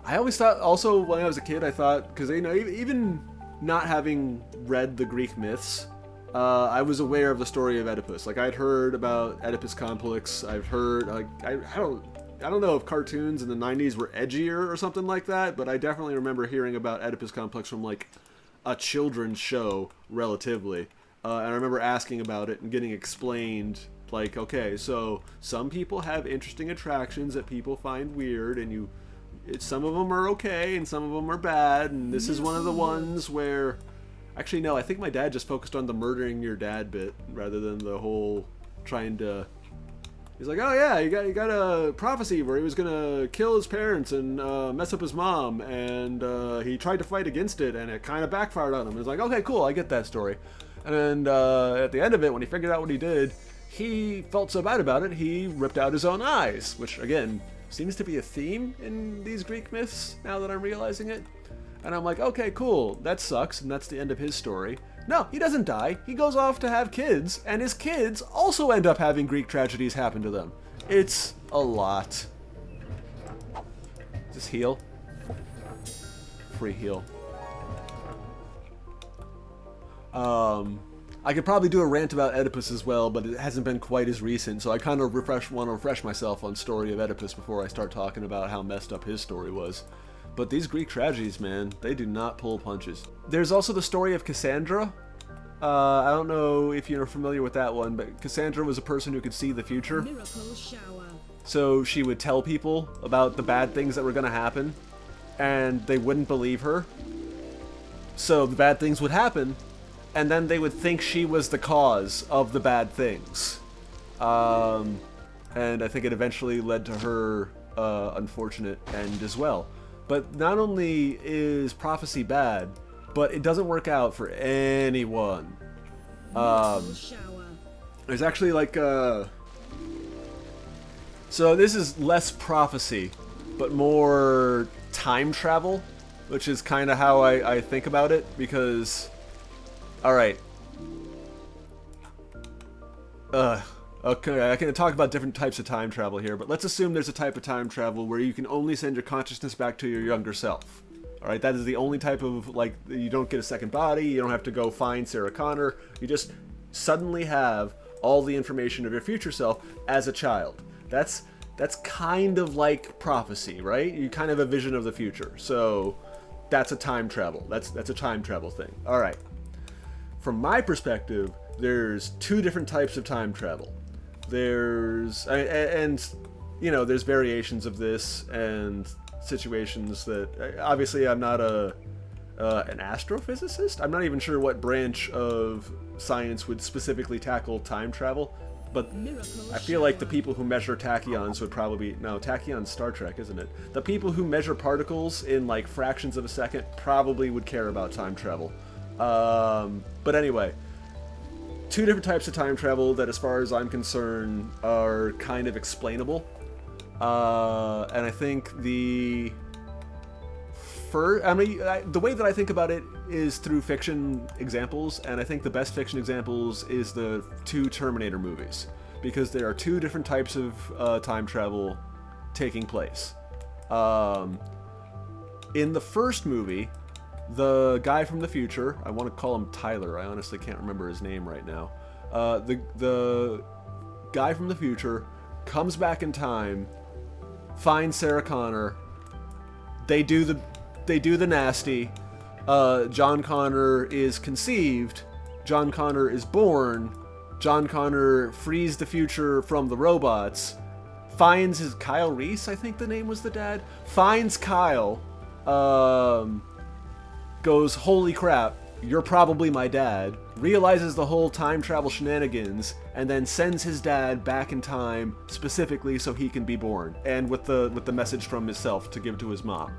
I always thought, also when I was a kid, I thought, because, you know, even not having read the Greek myths, I was aware of the story of Oedipus. Like, I'd heard about Oedipus complex. I've heard, like, I don't know if cartoons in the 90s were edgier or something like that, but I definitely remember hearing about Oedipus complex from, like, a children's show, relatively. And I remember asking about it and getting explained, like, okay, so some people have interesting attractions that people find weird, and some of them are okay, and some of them are bad, and this is one of the ones where... Actually, no, I think my dad just focused on the murdering your dad bit, rather than the whole trying to... He's like, oh yeah, you got a prophecy where he was gonna kill his parents and mess up his mom, and he tried to fight against it, and it kind of backfired on him. It's like, okay, cool, I get that story. And at the end of it, when he figured out what he did, he felt so bad about it, he ripped out his own eyes, which, again, seems to be a theme in these Greek myths, now that I'm realizing it. And I'm like, okay, cool, that sucks, and that's the end of his story. No, he doesn't die. He goes off to have kids, and his kids also end up having Greek tragedies happen to them. It's a lot. Just heal. Free heal. I could probably do a rant about Oedipus as well, but it hasn't been quite as recent, so I kind of want to refresh myself on story of Oedipus before I start talking about how messed up his story was. But these Greek tragedies, man, they do not pull punches. There's also the story of Cassandra. I don't know if you're familiar with that one, but Cassandra was a person who could see the future. Miracle shower. So she would tell people about the bad things that were going to happen, and they wouldn't believe her. So the bad things would happen, and then they would think she was the cause of the bad things. And I think it eventually led to her unfortunate end as well. But not only is prophecy bad, but it doesn't work out for anyone. Meteor shower. There's actually like so this is less prophecy, but more time travel, which is kind of how I think about it, because, alright. Okay, I can talk about different types of time travel here, but let's assume there's a type of time travel where you can only send your consciousness back to your younger self. Alright, that is the only type of, like, you don't get a second body, you don't have to go find Sarah Connor, you just suddenly have all the information of your future self as a child. That's kind of like prophecy, right? You kind of have a vision of the future. So that's a time travel. That's a time travel thing. All right. From my perspective, there's two different types of time travel. There's you know, there's variations of this and situations that obviously I'm not an astrophysicist. I'm not even sure what branch of science would specifically tackle time travel, but I feel like the people who measure tachyons would probably no, tachyon's Star Trek, isn't it? The people who measure particles in like fractions of a second probably would care about time travel. But anyway, two different types of time travel that, as far as I'm concerned, are kind of explainable. And I think the the way that I think about it is through fiction examples, and I think the best fiction examples is the two Terminator movies, because there are two different types of time travel taking place. In the first movie, the guy from the future, I want to call him Tyler, I honestly can't remember his name right now, the guy from the future comes back in time, finds Sarah Connor, they do the nasty, John Connor is conceived, John Connor is born, John Connor frees the future from the robots, finds his Kyle Reese, I think the name was the dad, finds Kyle, goes, holy crap, you're probably my dad, realizes the whole time travel shenanigans, and then sends his dad back in time specifically so he can be born, and with the message from himself to give to his mom.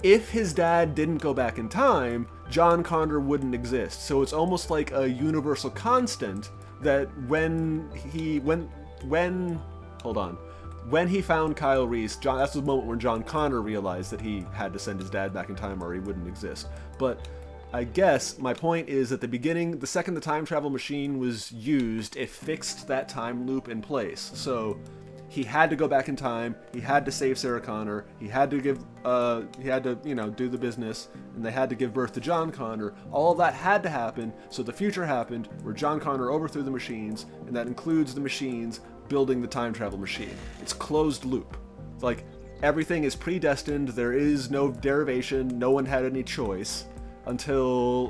If his dad didn't go back in time, John Connor wouldn't exist. So it's almost like a universal constant that when he found Kyle Reese, that's the moment when John Connor realized that he had to send his dad back in time or he wouldn't exist. But I guess my point is, at the beginning, the second the time travel machine was used, it fixed that time loop in place. So he had to go back in time, he had to save Sarah Connor, he had to do the business, and they had to give birth to John Connor. All of that had to happen, so the future happened, where John Connor overthrew the machines, and that includes the machines building the time travel machine. It's closed loop. It's like, everything is predestined, there is no derivation, no one had any choice, until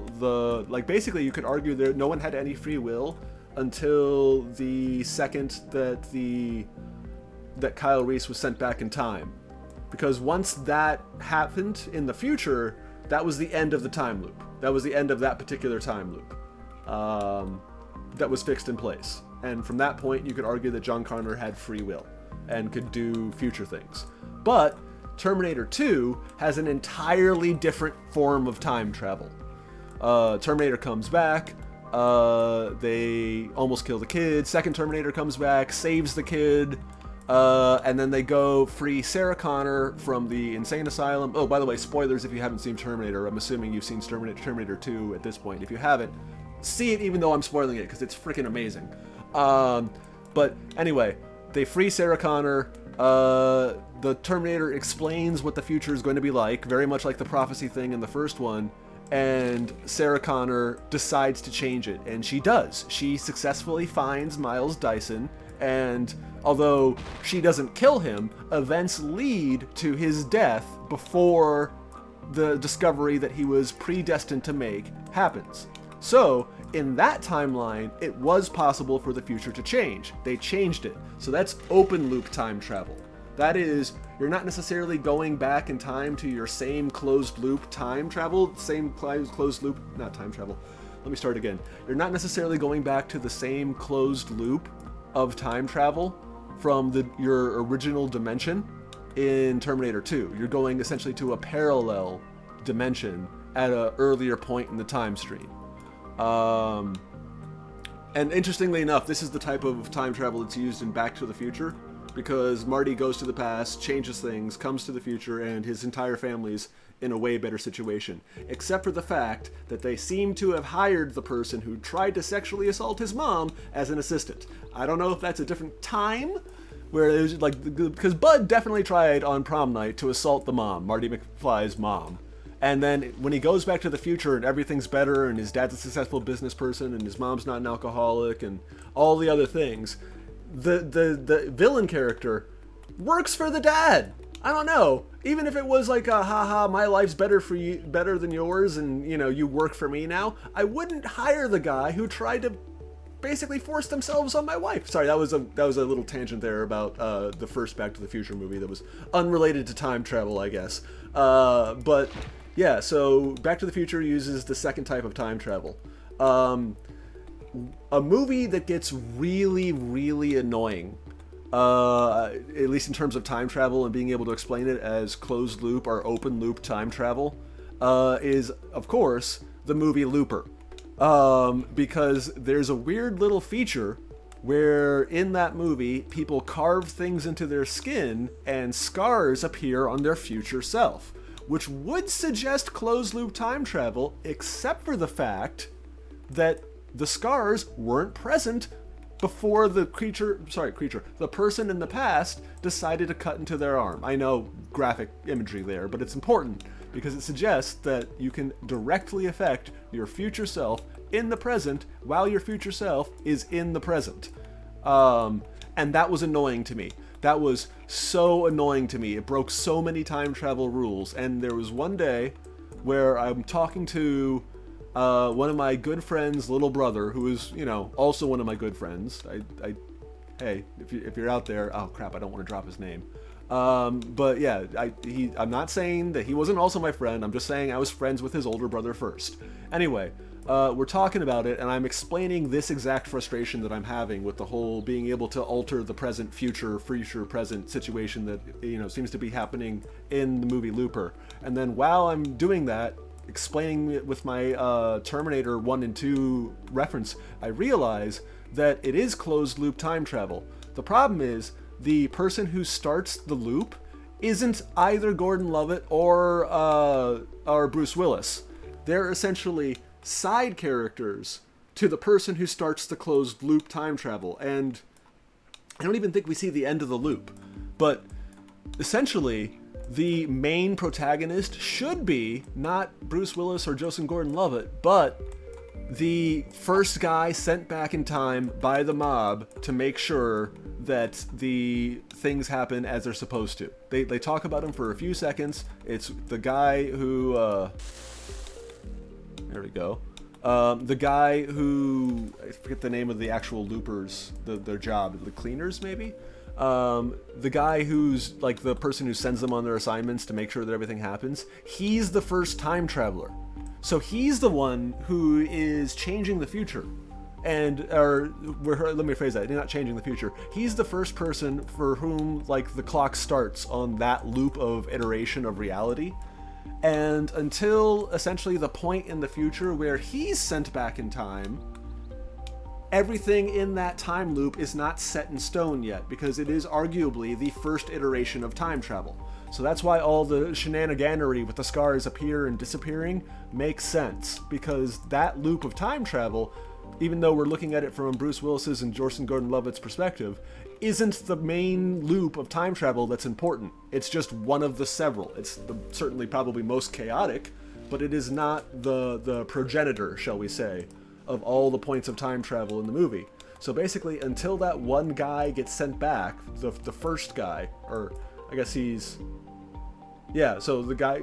basically you could argue that no one had any free will until the second that Kyle Reese was sent back in time. Because once that happened in the future, that was the end of the time loop. That was the end of that particular time loop. That was fixed in place. And from that point, you could argue that John Connor had free will and could do future things. But Terminator 2 has an entirely different form of time travel. Terminator comes back, they almost kill the kid, second Terminator comes back, saves the kid, and then they go free Sarah Connor from the insane asylum. Oh, by the way, spoilers if you haven't seen Terminator. I'm assuming you've seen Terminator 2 at this point. If you haven't, see it even though I'm spoiling it, because it's freaking amazing. But anyway, they free Sarah Connor. The Terminator explains what the future is going to be like, very much like the prophecy thing in the first one, and Sarah Connor decides to change it, and she does. She successfully finds Miles Dyson, and although she doesn't kill him, events lead to his death before the discovery that he was predestined to make happens. So, in that timeline, it was possible for the future to change. They changed it. So that's open loop time travel. That is, you're not necessarily going back in time to your same closed loop time travel, closed loop, not time travel. Let me start again. You're not necessarily going back to the same closed loop of time travel from your original dimension in Terminator 2. You're going essentially to a parallel dimension at an earlier point in the time stream. And interestingly enough, this is the type of time travel that's used in Back to the Future, because Marty goes to the past, changes things, comes to the future, and his entire family's in a way better situation. Except for the fact that they seem to have hired the person who tried to sexually assault his mom as an assistant. I don't know if that's a different time, where it was like, because Bud definitely tried on prom night to assault the mom, Marty McFly's mom. And then when he goes back to the future and everything's better and his dad's a successful business person and his mom's not an alcoholic and all the other things, the villain character works for the dad. I don't know. Even if it was like a haha, my life's better than yours, and you know, you work for me now, I wouldn't hire the guy who tried to basically force themselves on my wife. Sorry, that was a little tangent there about the first Back to the Future movie that was unrelated to time travel, I guess. But yeah, so Back to the Future uses the second type of time travel. A movie that gets really, really annoying, at least in terms of time travel and being able to explain it as closed loop or open loop time travel, is, of course, the movie Looper. Because there's a weird little feature where in that movie, people carve things into their skin and scars appear on their future self, which would suggest closed loop time travel, except for the fact that the scars weren't present before the the person in the past decided to cut into their arm. I know, graphic imagery there, but it's important because it suggests that you can directly affect your future self in the present while your future self is in the present. And that was annoying to me. That was so annoying to me. It broke so many time travel rules. And there was one day where I'm talking to one of my good friends' little brother, who is, you know, also one of my good friends. Hey, if you're out there, oh crap, I don't want to drop his name. But yeah, I'm not saying that he wasn't also my friend. I'm just saying I was friends with his older brother first. Anyway, we're talking about it, and I'm explaining this exact frustration that I'm having with the whole being able to alter the present, future, present situation that, you know, seems to be happening in the movie Looper. And then while I'm doing that, explaining it with my Terminator 1 and 2 reference, I realize that it is closed loop time travel. The problem is, the person who starts the loop isn't either Gordon Levitt or Bruce Willis. They're essentially side characters to the person who starts the closed loop time travel, and I don't even think we see the end of the loop. But essentially, the main protagonist should be not Bruce Willis or Joseph Gordon-Levitt, but the first guy sent back in time by the mob to make sure that the things happen as they're supposed to. They talk about him for a few seconds. It's the guy who... there we go. The guy who... I forget the name of the actual loopers, their job. The cleaners, maybe? The guy who's like the person who sends them on their assignments to make sure that everything happens. He's the first time traveler. So he's the one who is changing the future. Let me rephrase that. Not changing the future. He's the first person for whom, like, the clock starts on that loop of iteration of reality. And until essentially the point in the future where he's sent back in time, everything in that time loop is not set in stone yet, because it is arguably the first iteration of time travel. So that's why all the shenaniganery with the scars appear and disappearing makes sense, because that loop of time travel, even though we're looking at it from Bruce Willis's and Joseph Gordon-Levitt's perspective, isn't the main loop of time travel that's important. It's just one of the several. It's certainly probably most chaotic, but it is not the progenitor, shall we say, of all the points of time travel in the movie. So basically, until that one guy gets sent back, the first guy, or I guess he's... Yeah, so the guy,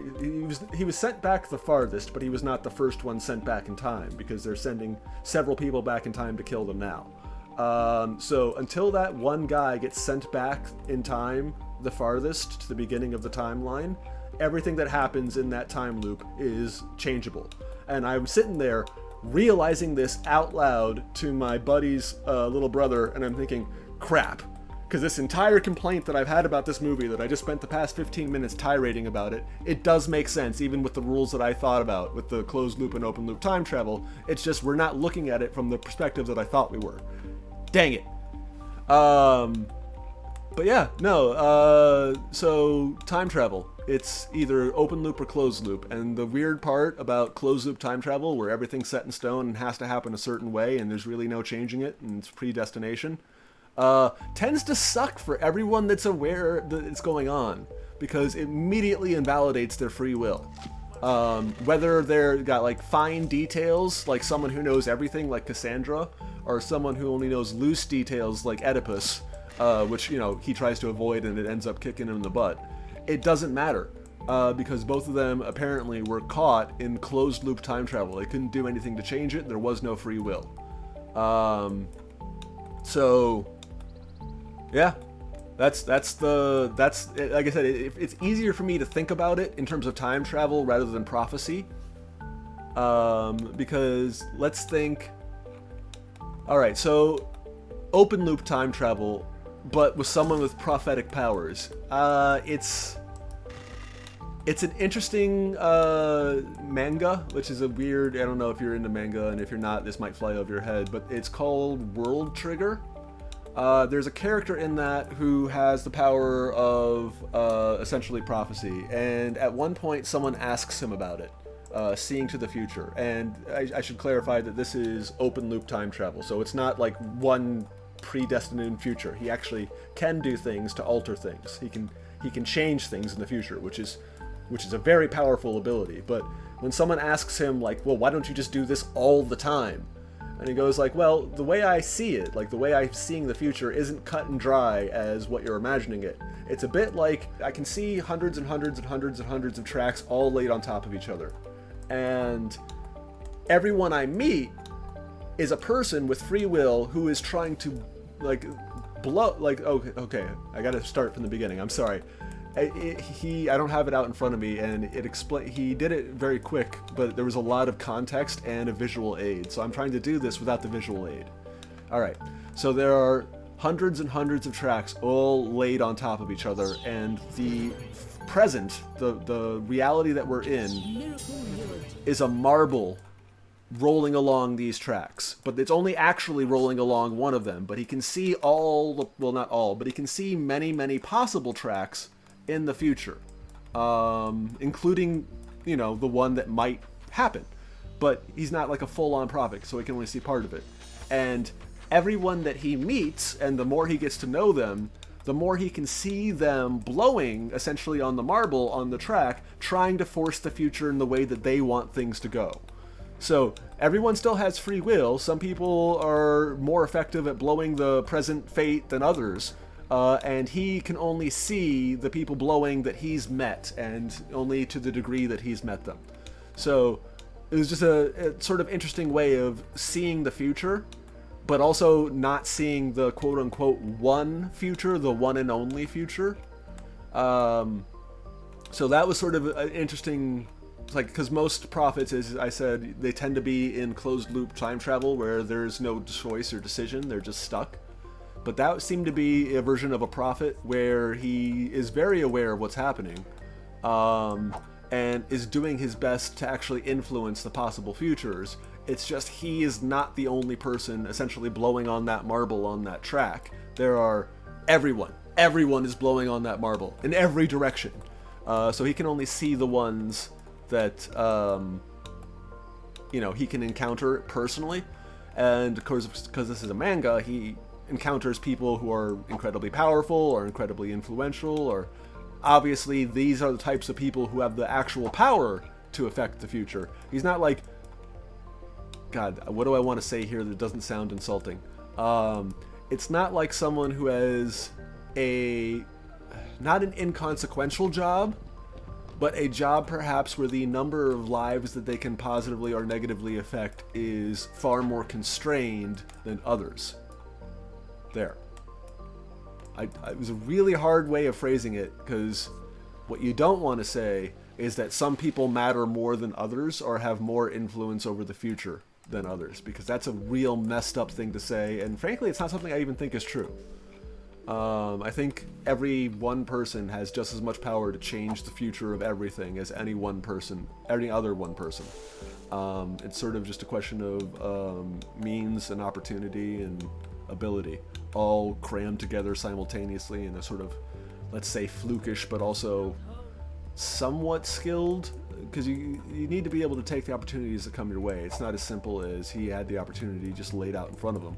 he was sent back the farthest, but he was not the first one sent back in time, because they're sending several people back in time to kill them now. So until that one guy gets sent back in time the farthest to the beginning of the timeline, everything that happens in that time loop is changeable. And I'm sitting there realizing this out loud to my buddy's little brother, and I'm thinking, crap, because this entire complaint that I've had about this movie that I just spent the past 15 minutes tirading about it does make sense, even with the rules that I thought about, with the closed loop and open loop time travel. It's just we're not looking at it from the perspective that I thought we were. Dang it. But yeah, no, so time travel. It's either open loop or closed loop, and the weird part about closed loop time travel, where everything's set in stone and has to happen a certain way, and there's really no changing it, and it's predestination, tends to suck for everyone that's aware that it's going on, because it immediately invalidates their free will. Whether they're got like fine details, like someone who knows everything, like Cassandra, or someone who only knows loose details, like Oedipus, which, you know, he tries to avoid and it ends up kicking him in the butt. It doesn't matter, because both of them apparently were caught in closed loop time travel. They couldn't do anything to change it. There was no free will. So yeah, that's like I said, it's easier for me to think about it in terms of time travel rather than prophecy, because let's think. All right, so open loop time travel, but with someone with prophetic powers. It's an interesting manga, which is a weird, I don't know if you're into manga, and if you're not, this might fly over your head, but it's called World Trigger. There's a character in that who has the power of essentially prophecy, and at one point someone asks him about it, seeing to the future. And I should clarify that this is open loop time travel, so it's not like one predestined future. He actually can do things to alter things. He can change things in the future, which is a very powerful ability. But when someone asks him, like, well, why don't you just do this all the time? And he goes like, well, the way I see it, like the way I'm seeing the future, isn't cut and dry as what you're imagining it. It's a bit like I can see hundreds and hundreds and hundreds and hundreds of tracks all laid on top of each other. And everyone I meet is a person with free will who is trying to, like, blow, like, okay, I gotta start from the beginning, I'm sorry. I don't have it out in front of me, and he did it very quick, but there was a lot of context and a visual aid, so I'm trying to do this without the visual aid. Alright, so there are hundreds and hundreds of tracks all laid on top of each other, and the present, the reality that we're in, is a marble rolling along these tracks, but it's only actually rolling along one of them, but he can see well, not all, but he can see many, many possible tracks in the future, including, you know, the one that might happen, but he's not like a full-on prophet, so he can only see part of it. And everyone that he meets, and the more he gets to know them, the more he can see them blowing essentially on the marble on the track, trying to force the future in the way that they want things to go. So everyone still has free will. Some people are more effective at blowing the present fate than others, and he can only see the people blowing that he's met, and only to the degree that he's met them. So it was just a sort of interesting way of seeing the future, but also not seeing the quote-unquote one future, the one and only future. So that was sort of an interesting, like, because most prophets, as I said, they tend to be in closed loop time travel where there's no choice or decision, they're just stuck. But that seemed to be a version of a prophet where he is very aware of what's happening, and is doing his best to actually influence the possible futures. It's just he is not the only person essentially blowing on that marble on that track. There are everyone is blowing on that marble in every direction. So he can only see the ones that, you know, he can encounter personally. And of course, because this is a manga, he encounters people who are incredibly powerful or incredibly influential, or obviously these are the types of people who have the actual power to affect the future. He's not like, God, what do I want to say here that doesn't sound insulting? It's not like someone who has not an inconsequential job, but a job perhaps where the number of lives that they can positively or negatively affect is far more constrained than others. There. It was a really hard way of phrasing it, because what you don't want to say is that some people matter more than others or have more influence over the future than others, because that's a real messed up thing to say, and frankly, it's not something I even think is true. I think every one person has just as much power to change the future of everything as any other one person. It's sort of just a question of means and opportunity and ability, all crammed together simultaneously in a sort of, let's say, flukish, but also somewhat skilled, because you need to be able to take the opportunities that come your way. It's not as simple as he had the opportunity just laid out in front of him.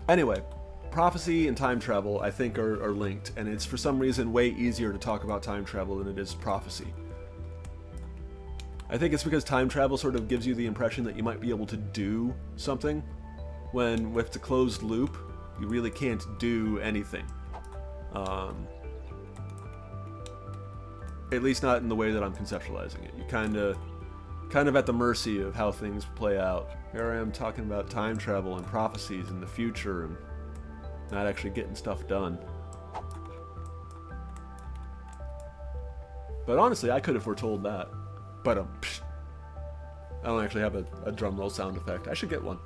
Anyway, prophecy and time travel, I think, are linked, and it's for some reason way easier to talk about time travel than it is prophecy. I think it's because time travel sort of gives you the impression that you might be able to do something, when with the closed loop, you really can't do anything. At least not in the way that I'm conceptualizing it. You're kind of at the mercy of how things play out. Here I am talking about time travel and prophecies in the future and not actually getting stuff done. But honestly, I could have foretold that. But I don't actually have a drum roll sound effect. I should get one.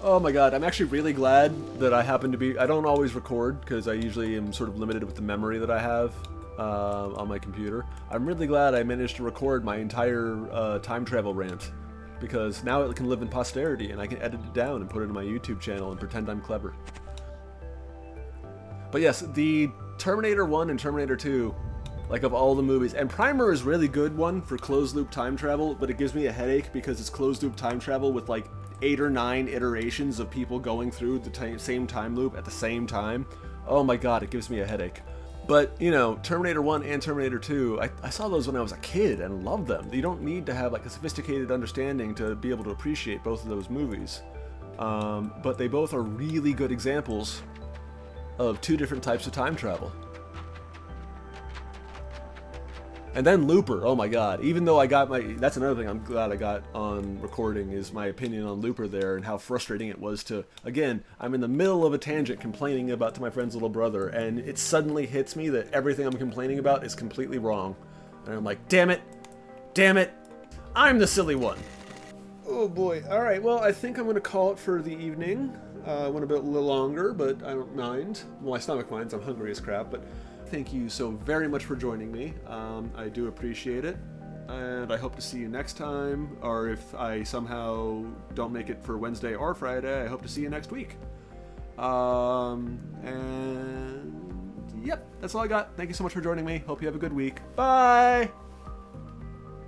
Oh my god, I'm actually really glad that I happen to be... I don't always record, because I usually am sort of limited with the memory that I have on my computer. I'm really glad I managed to record my entire time travel rant, because now it can live in posterity, and I can edit it down and put it in my YouTube channel and pretend I'm clever. But yes, the Terminator 1 and Terminator 2, like of all the movies, and Primer is really good one for closed-loop time travel, but it gives me a headache because it's closed-loop time travel with like 8 or 9 iterations of people going through the same time loop at the same time. Oh my god, it gives me a headache. But, you know, Terminator 1 and Terminator 2, I saw those when I was a kid and loved them. You don't need to have like a sophisticated understanding to be able to appreciate both of those movies. But they both are really good examples of 2 different types of time travel. And then Looper, oh my god, even though I got that's another thing I'm glad I got on recording, is my opinion on Looper there and how frustrating it was to, again, I'm in the middle of a tangent complaining about to my friend's little brother, and it suddenly hits me that everything I'm complaining about is completely wrong. And I'm like, damn it, I'm the silly one. Oh boy, alright, well, I think I'm going to call it for the evening. Went a little longer, but I don't mind. Well, my stomach minds, I'm hungry as crap, but... Thank you so very much for joining me. I do appreciate it, and I hope to see you next time, or if I somehow don't make it for Wednesday or Friday, I hope to see you next week. And yep, that's all I got. Thank you so much for joining me. Hope you have a good week. Bye!